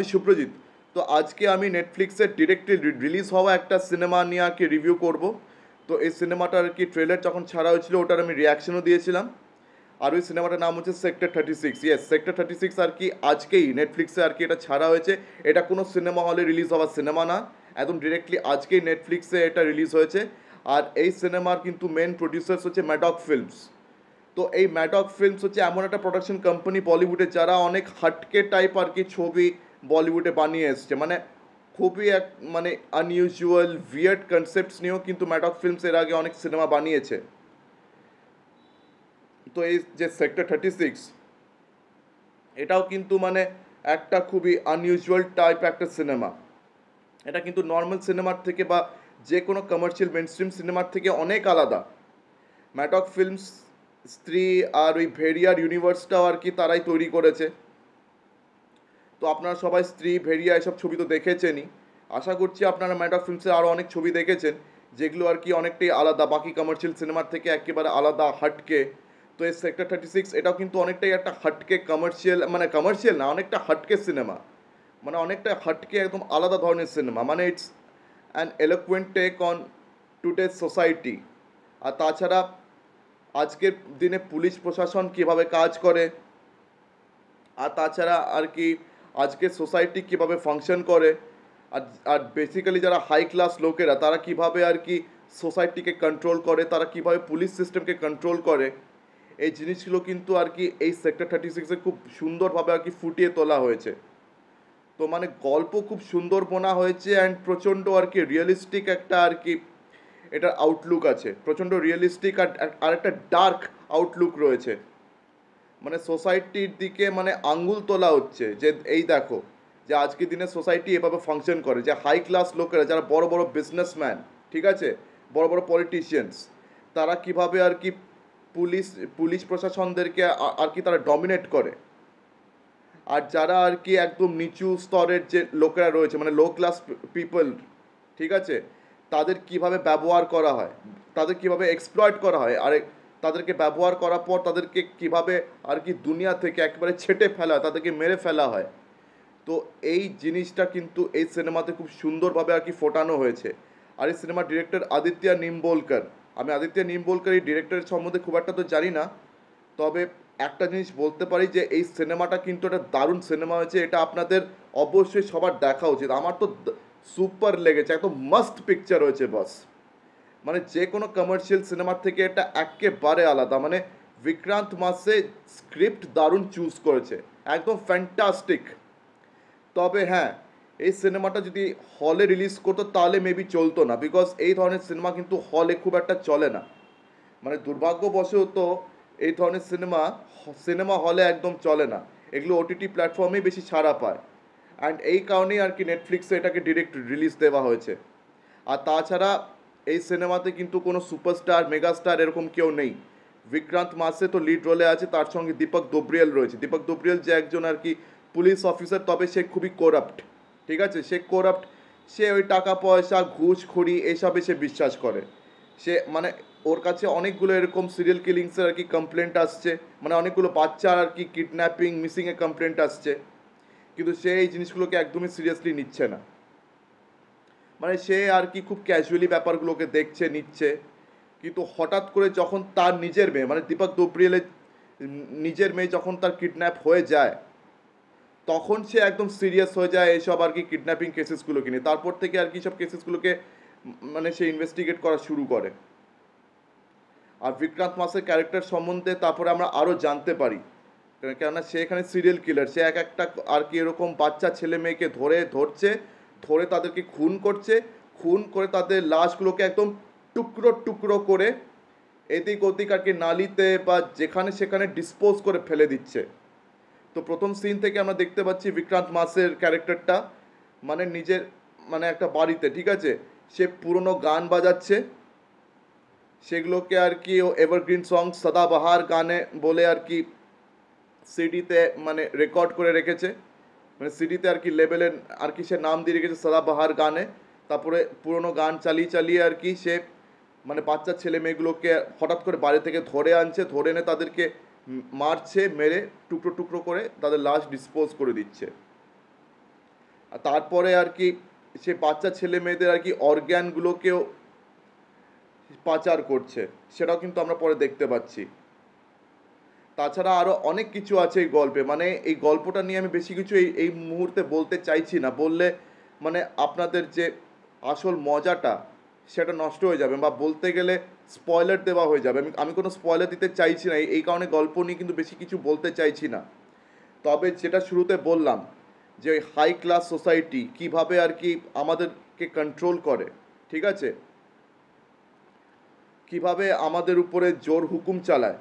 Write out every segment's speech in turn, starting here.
আমি সুপ্রজিৎ। তো আজকে আমি নেটফ্লিক্সের ডিরেক্টলি রিলিজ হওয়া একটা সিনেমা নিয়ে আর কি রিভিউ করব। তো এই সিনেমাটার আর কি ট্রেলার যখন ছাড়া হয়েছিল ওটার আমি রিয়াকশনও দিয়েছিলাম। আর ওই সিনেমাটার নাম হচ্ছে সেক্টর 36। ইয়েস, সেক্টর 36 আর কি আজকেই নেটফ্লিক্সে আর কি এটা ছাড়া হয়েছে। এটা কোনো সিনেমা হলে রিলিজ হওয়া সিনেমা না, একদম ডিরেক্টলি আজকেই নেটফ্লিক্সে এটা রিলিজ হয়েছে। আর এই সিনেমার কিন্তু মেন প্রডিউসার্স হচ্ছে ম্যাডক ফিল্মস। তো এই ম্যাডক ফিল্মস হচ্ছে এমন একটা প্রোডাকশন কোম্পানি বলিউডে যারা অনেক হাটকে টাইপ আর কি ছবি বলিউডে বানিয়ে এসছে, মানে খুবই এক মানে আনইউজুয়াল উইয়ার্ড কনসেপ্টস নিয়েও কিন্তু ম্যাডক ফিল্মস এর আগে অনেক সিনেমা বানিয়েছে। তো এই যে সেক্টর 36 এটাও কিন্তু মানে একটা খুবই আনইউজুয়াল টাইপ একটা সিনেমা। এটা কিন্তু নর্মাল সিনেমার থেকে বা যে কোনো কমার্শিয়াল মেনস্ট্রিম সিনেমার থেকে অনেক আলাদা। ম্যাডক ফিল্মস স্ত্রী আর ওই ভেরিয়ার ইউনিভার্সটাও আর কি তারাই তৈরি করেছে। তো আপনারা সবাই স্ত্রী, ভেরিয়া এসব ছবি তো দেখেছেনই। আশা করছি আপনারা ম্যাডক ফিল্মসের আরও অনেক ছবি দেখেছেন যেগুলো আর কি অনেকটাই আলাদা, বাকি কমার্শিয়াল সিনেমার থেকে একেবারে আলাদা, হাটকে। তো এই সেক্টর 36 এটাও কিন্তু অনেকটাই একটা হাটকে কমার্শিয়াল, মানে কমার্শিয়াল না, অনেকটা হাটকে সিনেমা, মানে অনেকটা হাটকে একদম আলাদা ধরনের সিনেমা। মানে it's an eloquent take on today's society. আর তাছাড়া আজকের দিনে পুলিশ প্রশাসন কীভাবে কাজ করে, আর তাছাড়া আর কি আজকের সোসাইটি কীভাবে ফাংশন করে, আর আর বেসিক্যালি যারা হাই ক্লাস লোকেরা তারা কীভাবে আর কি সোসাইটিকে কন্ট্রোল করে, তারা কীভাবে পুলিশ সিস্টেমকে কন্ট্রোল করে, এই জিনিসগুলো কিন্তু আর কি এই সেক্টর 36-এ খুব সুন্দরভাবে আর কি ফুটিয়ে তোলা হয়েছে। তো মানে গল্প খুব সুন্দর বোনা হয়েছে অ্যান্ড প্রচণ্ড আর কি রিয়েলিস্টিক একটা আর কি এটার আউটলুক আছে, প্রচণ্ড রিয়েলিস্টিক আর একটা ডার্ক আউটলুক রয়েছে। মানে সোসাইটির দিকে মানে আঙ্গুল তোলা হচ্ছে যে এই দেখো যে আজকের দিনে সোসাইটি এভাবে ফাংশন করে, যে হাই ক্লাস লোকেরা যারা বড় বড় বিজনেসম্যান, ঠিক আছে, বড় বড় পলিটিশিয়ানস, তারা কিভাবে আর কি পুলিশ পুলিশ প্রশাসনদেরকে আর কি তারা ডমিনেট করে। আর যারা আর কি একদম নিচু স্তরের যে লোকেরা রয়েছে, মানে লো ক্লাস পিপল, ঠিক আছে, তাদের কিভাবে ব্যবহার করা হয়, তাদের কিভাবে এক্সপ্লয়েট করা হয়, আর তাদেরকে ব্যবহার করার পর তাদেরকে কিভাবে আর কি দুনিয়া থেকে একেবারে ছেটে ফেলা হয়, তাদেরকে মেরে ফেলা হয়। তো এই জিনিসটা কিন্তু এই সিনেমাতে খুব সুন্দরভাবে আর কি ফোটানো হয়েছে। আর এই সিনেমার ডিরেক্টর আদিত্য নিম্বোলকর। আমি আদিত্য নিম্বোলকর এই ডিরেক্টরের সম্বন্ধে খুব একটা তো জানি না, তবে একটা জিনিস বলতে পারি যে এই সিনেমাটা কিন্তু একটা দারুণ সিনেমা হয়েছে। এটা আপনাদের অবশ্যই সবার দেখা উচিত। আমার তো সুপার লেগেছে, একদম মাস্ট পিকচার হয়েছে বস। মানে যে কোনো কমার্শিয়াল সিনেমার থেকে এটা একেবারে আলাদা। মানে বিক্রান্ত মাসে স্ক্রিপ্ট দারুণ চুজ করেছে, একদম ফ্যান্টাস্টিক। তবে হ্যাঁ, এই সিনেমাটা যদি হলে রিলিজ করতো তাহলে মেবি চলতো না, বিকজ এই ধরনের সিনেমা কিন্তু হলে খুব একটা চলে না। মানে দুর্ভাগ্যবশত তো এই ধরনের সিনেমা সিনেমা হলে একদম চলে না, এগুলো ওটিটি প্ল্যাটফর্মেই বেশি ছাড়া পায়। অ্যান্ড এই কারণেই আর কি নেটফ্লিক্সে এটাকে ডিরেক্ট রিলিজ দেওয়া হয়েছে। আর তাছাড়া এই সিনেমাতে কিন্তু কোনো সুপারস্টার, মেগাস্টার এরকম কেউ নেই। বিক্রান্ত মাসে তো লিড রোলে আছে, তার সঙ্গে দীপক দোবরিয়াল রয়েছে। দীপক দোবরিয়াল যে একজন আর কি পুলিশ অফিসার, তবে সে খুবই করাপ্ট, ঠিক আছে, সে করাপ্ট। সে ওই টাকা পয়সা, ঘুষখড়ি এসবে সে বিশ্বাস করে। সে মানে ওর কাছে অনেকগুলো এরকম সিরিয়াল কিলিংসের আর কি কমপ্লেন্ট আসছে, মানে অনেকগুলো বাচ্চার আর কি কিডন্যাপিং, মিসিংয়ের কমপ্লেন্ট আসছে, কিন্তু সে এই জিনিসগুলোকে একদমই সিরিয়াসলি নিচ্ছে না। মানে সে আর কি খুব ক্যাজুয়ালি ব্যাপারগুলোকে দেখছে, নিচ্ছে। কিন্তু হঠাৎ করে যখন তার নিজের মেয়ে, মানে দীপক দোবরিয়ালের নিজের মেয়ে যখন তার কিডন্যাপ হয়ে যায়, তখন সে একদম সিরিয়াস হয়ে যায় এইসব আর কি কিডন্যাপিং কেসেসগুলোকে নিয়ে। তারপর থেকে আর কি সব কেসেসগুলোকে মানে সে ইনভেস্টিগেট করা শুরু করে। আর বিক্রান্ত মাসের ক্যারেক্টার সম্বন্ধে তারপরে আমরা আরও জানতে পারি, কেননা সে এখানে সিরিয়াল কিলার। সে এক একটা আর কি এরকম বাচ্চা ছেলে মেয়েকে ধরছে, ধরে তাদেরকে খুন করছে, খুন করে তাদের লাশগুলোকে একদম টুকরো টুকরো করে এদিক ওদিক আর কি নালিতে বা যেখানে সেখানে ডিসপোজ করে ফেলে দিচ্ছে। তো প্রথম সিন থেকে আমরা দেখতে পাচ্ছি বিক্রান্ত মাসের ক্যারেক্টারটা মানে নিজের মানে একটা বাড়িতে, ঠিক আছে, সে পুরনো গান বাজাচ্ছে, সেগুলোকে আর কি ও এভারগ্রিন সং সদাবাহার গানে বলে আর কি সিডিতে মানে রেকর্ড করে রেখেছে। মানে সিডিতে আর কি লেবেলের আর কি সে নাম দিয়ে রেখেছে সদাবাহার গানে। তারপরে পুরনো গান চালিয়ে চালিয়ে আর কি সে মানে বাচ্চা ছেলে মেয়েগুলোকে হঠাৎ করে বাড়ি থেকে ধরে আনছে, ধরে এনে তাদেরকে মারছে, মেরে টুকরো টুকরো করে তাদের লাশ ডিসপোজ করে দিচ্ছে। আর তারপরে আর কি সে বাচ্চা ছেলে মেয়েদের আর কি অর্গ্যানগুলোকেও পাচার করছে, সেটাও কিন্তু আমরা পরে দেখতে পাচ্ছি। তাছাড়া আরও অনেক কিছু আছে এই গল্পে, মানে এই গল্পটা নিয়ে আমি বেশি কিছু এই এই মুহূর্তে বলতে চাইছি না, বললে মানে আপনাদের যে আসল মজাটা সেটা নষ্ট হয়ে যাবে, বা বলতে গেলে স্পয়লার দেওয়া হয়ে যাবে। আমি আমি কোনো স্পয়লার দিতে চাইছি না, এই কারণে গল্প নিয়ে কিন্তু বেশি কিছু বলতে চাইছি না। তবে যেটা শুরুতে বললাম যে হাই ক্লাস সোসাইটি কিভাবে আর কি আমাদেরকে কন্ট্রোল করে, ঠিক আছে, কিভাবে আমাদের উপরে জোর হুকুম চালায়,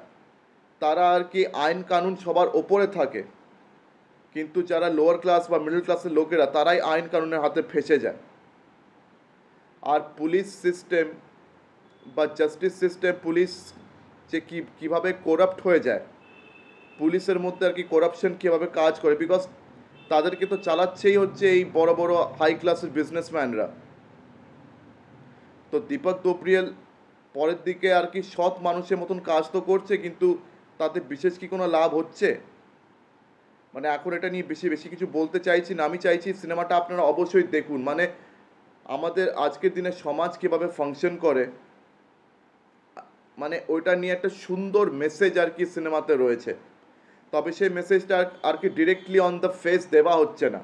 তারা আর কি আইন কানুন সবার ওপরে থাকে, কিন্তু যারা লোয়ার ক্লাস বা মিডল ক্লাসের লোকেরা তারাই আইন কানুনের হাতে ফেঁসে যায়। আর পুলিশ সিস্টেম বা জাস্টিস সিস্টেম, পুলিশ যে কীভাবে করাপ্ট হয়ে যায়, পুলিশের মধ্যে আর কি করাপশন কীভাবে কাজ করে, বিকজ তাদেরকে তো চালাচ্ছেই হচ্ছে এই বড় বড় হাই ক্লাসের বিজনেসম্যানরা। তো দীপক দোপরিয়াল পরের দিকে আর কি সৎ মানুষের মতন কাজ তো করছে, কিন্তু তাতে বিশেষ কি কোনো লাভ হচ্ছে? মানে এখন এটা নিয়ে বেশি বেশি কিছু বলতে চাইছি না, আমি চাইছি সিনেমাটা আপনারা অবশ্যই দেখুন। মানে আমাদের আজকের দিনে সমাজ কীভাবে ফাংশন করে, মানে ওইটা নিয়ে একটা সুন্দর মেসেজ আর কি সিনেমাতে রয়েছে। তবে সেই মেসেজটা আর কি ডিরেক্টলি অন দ্য ফেস দেওয়া হচ্ছে না,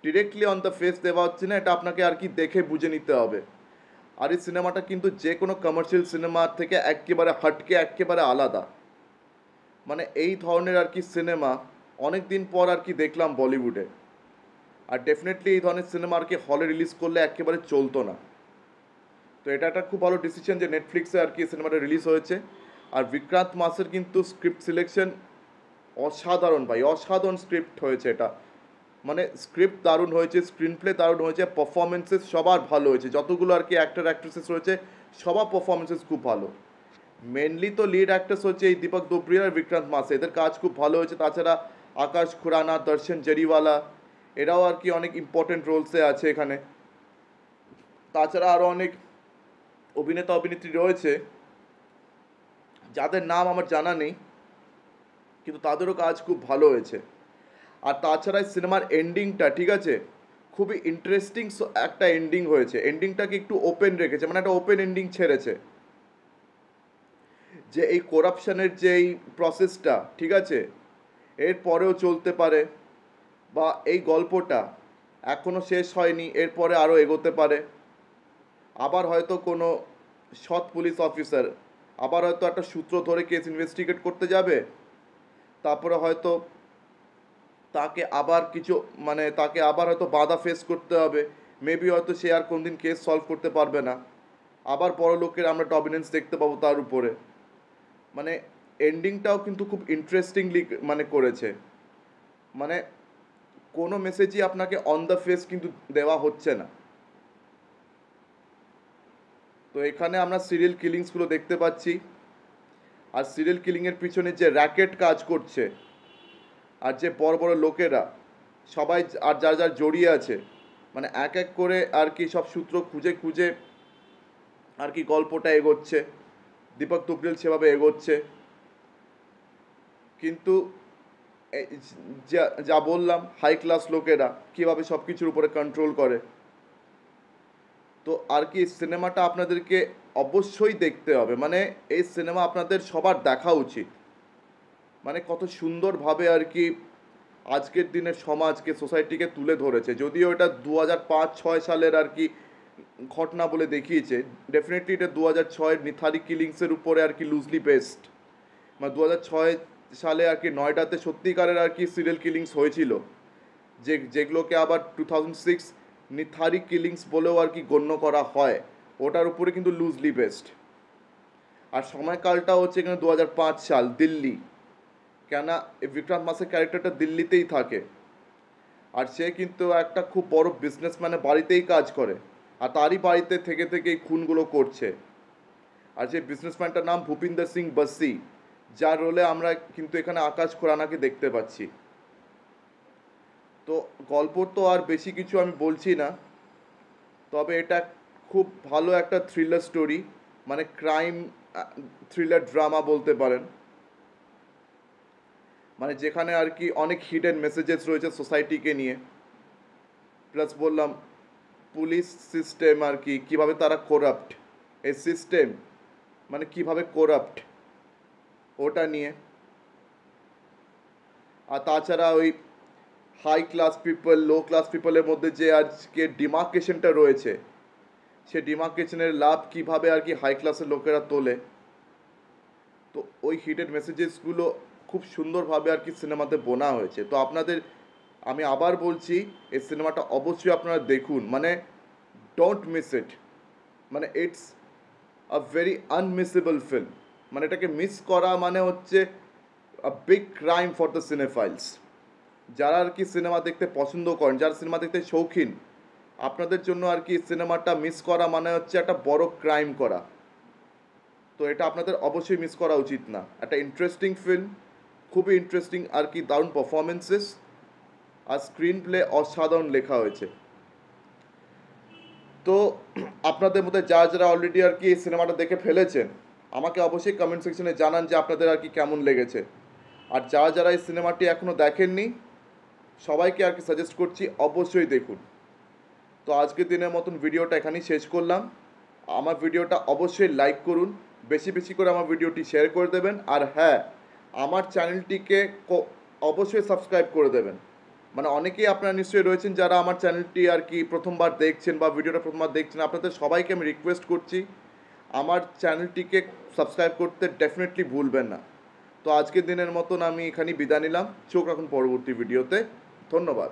ডিরেক্টলি অন দ্য ফেস দেওয়া হচ্ছে না, এটা আপনাকে আর কি দেখে বুঝে নিতে হবে। আর এই সিনেমাটা কিন্তু যে কোনো কমার্শিয়াল সিনেমার থেকে একেবারে হটকে, একেবারে আলাদা। মানে এই ধরনের আর কি সিনেমা অনেক দিন পর আর কি দেখলাম বলিউডে। আর ডেফিনেটলি এই ধরনের সিনেমা আর কি হলে রিলিজ করলে একেবারে চলতো না। তো এটা একটা খুব ভালো ডিসিশন যে নেটফ্লিক্সে আর কি সিনেমাটা রিলিজ হয়েছে। আর বিক্রান্ত মাসের কিন্তু স্ক্রিপ্ট সিলেকশন অসাধারণ ভাই, অসাধারণ স্ক্রিপ্ট হয়েছে এটা। মানে স্ক্রিপ্ট দারুণ হয়েছে, স্ক্রিন প্লে দারুণ হয়েছে, পারফরমেন্সেস সবার ভালো হয়েছে, যতগুলো আর কি অ্যাক্টর অ্যাক্ট্রেসেস রয়েছে সবার পারফরমেন্সেস খুব ভালো। মেনলি তো লিড অ্যাক্ট্রেস হচ্ছে এই দীপক দোপরিয়া আর বিক্রান্ত মাসে, এদের কাজ খুব ভালো হয়েছে। তাছাড়া আকাশ খুরানা, দর্শন জরিওয়ালা, এরাও আর কি অনেক ইম্পর্টেন্ট রোলসে আছে এখানে। তাছাড়া আরও অনেক অভিনেতা অভিনেত্রী রয়েছে যাদের নাম আমার জানা নেই, কিন্তু তাদেরও কাজ খুব ভালো হয়েছে। আর তাছাড়া সিনেমার এন্ডিংটা, ঠিক আছে, খুবই ইন্টারেস্টিং একটা এন্ডিং হয়েছে। এন্ডিংটাকে একটু ওপেন রেখেছে, মানে একটা ওপেন এন্ডিং ছেড়েছে যে এই করাপশনের যে এই প্রসেসটা, ঠিক আছে, এর পরেও চলতে পারে, বা এই গল্পটা এখনও শেষ হয়নি, এরপরে আরও এগোতে পারে। আবার হয়তো কোনো সৎ পুলিশ অফিসার আবার হয়তো একটা সূত্র ধরে কেস ইনভেস্টিগেট করতে যাবে, তারপরে হয়তো তাকে আবার কিছু, মানে তাকে আবার হয়তো বাধা ফেস করতে হবে, মেবি হয়তো সে আর কোনদিন কেস সলভ করতে পারবে না, আবার বড় লোকের আমরা ডমিনেন্স দেখতে পাবো তার উপরে। মানে এন্ডিংটাও কিন্তু খুব ইন্টারেস্টিংলি মানে করেছে। মানে কোনো মেসেজই আপনাকে অন দ্য ফেস কিন্তু দেওয়া হচ্ছে না। তো এখানে আমরা সিরিয়াল কিলিংসগুলো দেখতে পাচ্ছি, আর সিরিয়াল কিলিংয়ের পিছনে যে র্যাকেট কাজ করছে, আর যে বড় বড় লোকেরা সবাই আর যার যার জড়িয়ে আছে, মানে এক এক করে আর কি সব সূত্র খুঁজে খুঁজে আর কি গল্পটা এগোচ্ছে, দীপক দোপরিয়াল সেভাবে এগোচ্ছে। কিন্তু যা যা বললাম, হাই ক্লাস লোকেরা কীভাবে সব কিছুর উপরে কন্ট্রোল করে। তো আর কি সিনেমাটা আপনাদেরকে অবশ্যই দেখতে হবে, মানে এই সিনেমা আপনাদের সবার দেখা উচিত। মানে কত সুন্দরভাবে আর কি আজকের দিনের সমাজকে, সোসাইটিকে তুলে ধরেছে। যদিও এটা 2005-06 সালের আর কি ঘটনা বলে দেখিয়েছে, ডেফিনেটলি এটা 2006 নিথারি কিলিংসের উপরে আর কি লুজলি বেসড। মানে 2006 সালে আর কি নয়ডাতে সত্যিকারের আর কি সিরিয়াল কিলিংস হয়েছিল, যেগুলোকে আবার 2006 নিথারি কিলিংস বলেও আর কি গণ্য করা হয়, ওটার উপরে কিন্তু লুজলি বেসড। আর সময়কালটা হচ্ছে এখানে 2005 সাল, দিল্লি, কেননা বিক্রান্ত মাসের ক্যারেক্টারটা দিল্লিতেই থাকে, আর সে কিন্তু একটা খুব বড় বিজনেসম্যানের বাড়িতেই কাজ করে, আর তারই বাড়িতে থেকে থেকে এই খুনগুলো করছে। আর যে বিজনেসম্যানটার নাম ভূপিন্দর সিং বসি, যার রোলে আমরা কিন্তু এখানে আকাশ খুরানাকে দেখতে পাচ্ছি। তো গল্প তো আর বেশি কিছু আমি বলছি না, তবে এটা খুব ভালো একটা থ্রিলার স্টোরি, মানে ক্রাইম থ্রিলার ড্রামা বলতে পারেন, মানে যেখানে আর কি অনেক হিডেন মেসেজেস রয়েছে সোসাইটিকে নিয়ে। প্লাস বললাম পুলিশ সিস্টেম আর কি কীভাবে তারা করাপ্ট, এই সিস্টেম মানে কিভাবে করাপ্ট ওটা নিয়ে। আর তাছাড়া ওই high class people low class পিপলের মধ্যে যে আজকে ডিমার্কেশনটা রয়েছে, সে ডিমার্কেশনের লাভ কিভাবে আর কি হাই ক্লাসের লোকেরা তোলে, তো ওই হিডেন মেসেজেসগুলো খুব সুন্দরভাবে আর কি সিনেমাতে বোনা হয়েছে। তো আপনাদের আমি আবার বলছি, এই সিনেমাটা অবশ্যই আপনারা দেখুন, মানে ডোন্ট মিস ইট, মানে it's a very unmissable film, মানে এটাকে মিস করা মানে হচ্ছে a big crime for the cinephiles. যারা আর কি সিনেমা দেখতে পছন্দ করেন, যারা সিনেমা দেখতে শৌখিন, আপনাদের জন্য আর কি সিনেমাটা মিস করা মানে হচ্ছে একটা বড় ক্রাইম করা। তো এটা আপনাদের অবশ্যই মিস করা উচিত না। একটা ইন্টারেস্টিং ফিল্ম, খুবই ইন্টারেস্টিং আর কি, দারুণ পারফরমেন্সেস আর স্ক্রিন প্লে অসাধারণ লেখা হয়েছে। তো আপনাদের মধ্যে যারা যারা অলরেডি আর কি এই সিনেমাটা দেখে ফেলেছেন, আমাকে অবশ্যই কমেন্ট সেকশনে জানান যে আপনাদের আর কি কেমন লেগেছে। আর যারা যারা এই সিনেমাটি এখনও দেখেননি, সবাইকে আর কি সাজেস্ট করছি অবশ্যই দেখুন। তো আজকের দিনের মতন ভিডিওটা এখানেই শেষ করলাম। আমার ভিডিওটা অবশ্যই লাইক করুন, বেশি বেশি করে আমার ভিডিওটি শেয়ার করে দেবেন। আর হ্যাঁ, আমার চ্যানেলটিকে অবশ্যই সাবস্ক্রাইব করে দেবেন। মানে অনেকেই আপনারা নিশ্চয়ই রয়েছেন যারা আমার চ্যানেলটি আর কি প্রথমবার দেখছেন বা ভিডিওটা প্রথমবার দেখছেন, আপনাদের সবাইকে আমি রিকোয়েস্ট করছি আমার চ্যানেলটিকে সাবস্ক্রাইব করতে ডেফিনেটলি ভুলবেন না। তো আজকের দিনের মতন আমি এখানেই বিদায় নিলাম। চোখ রাখুন পরবর্তী ভিডিওতে। ধন্যবাদ।